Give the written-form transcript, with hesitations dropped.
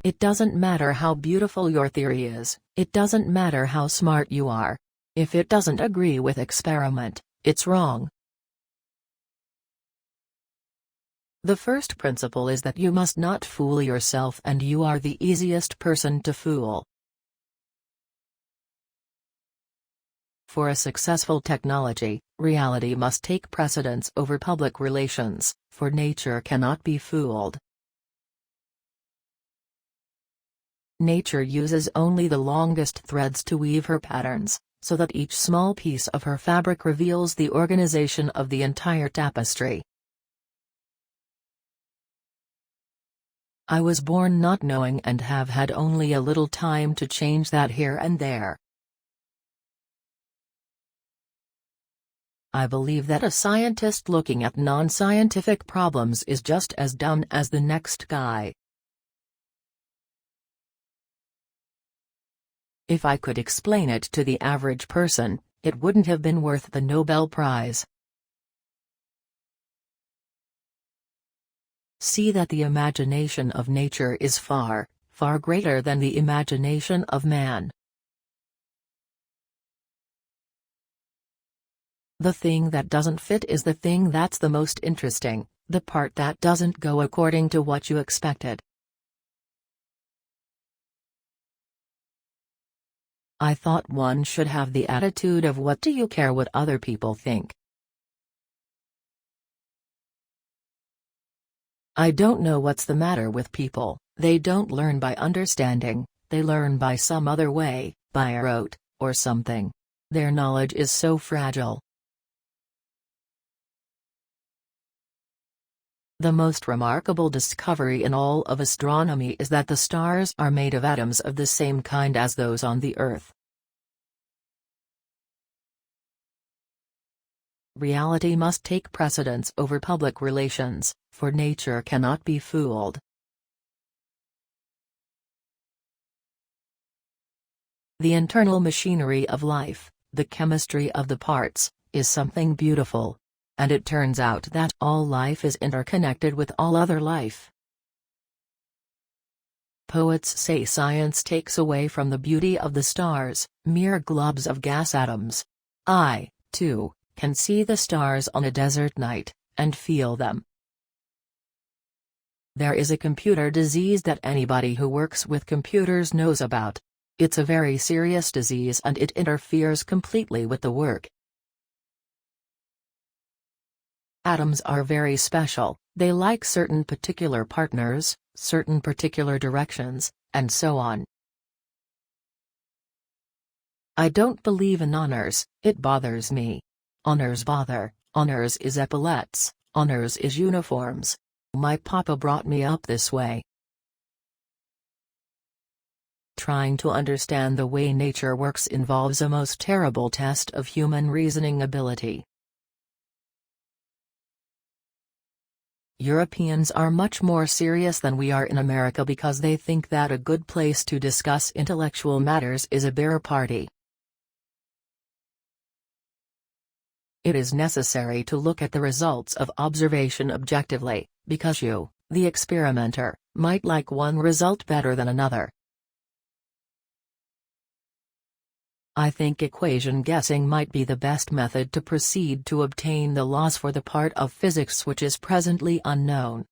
It doesn't matter how beautiful your theory is, it doesn't matter how smart you are. If it doesn't agree with experiment, it's wrong. The first principle is that you must not fool yourself, and you are the easiest person to fool. For a successful technology, reality must take precedence over public relations, for nature cannot be fooled. Nature uses only the longest threads to weave her patterns, so that each small piece of her fabric reveals the organization of the entire tapestry. I was born not knowing and have had only a little time to change that here and there. I believe that a scientist looking at non-scientific problems is just as dumb as the next guy. If I could explain it to the average person, it wouldn't have been worth the Nobel Prize. See that the imagination of nature is far, far greater than the imagination of man. The thing that doesn't fit is the thing that's the most interesting, the part that doesn't go according to what you expected. I thought one should have the attitude of what do you care what other people think. I don't know what's the matter with people, they don't learn by understanding, they learn by some other way, by rote, or something. Their knowledge is so fragile. The most remarkable discovery in all of astronomy is that the stars are made of atoms of the same kind as those on the Earth. Reality must take precedence over public relations, for nature cannot be fooled. The internal machinery of life, the chemistry of the parts, is something beautiful. And it turns out that all life is interconnected with all other life. Poets say science takes away from the beauty of the stars, mere globs of gas atoms. I, too, can see the stars on a desert night, and feel them. There is a computer disease that anybody who works with computers knows about. It's a very serious disease and it interferes completely with the work. Atoms are very special, they like certain particular partners, certain particular directions, and so on. I don't believe in honors, it bothers me. Honors bother, honors is epaulets, honors is uniforms. My papa brought me up this way. Trying to understand the way nature works involves a most terrible test of human reasoning ability. Europeans are much more serious than we are in America because they think that a good place to discuss intellectual matters is a bear party. It is necessary to look at the results of observation objectively, because you, the experimenter, might like one result better than another. I think equation guessing might be the best method to proceed to obtain the laws for the part of physics which is presently unknown.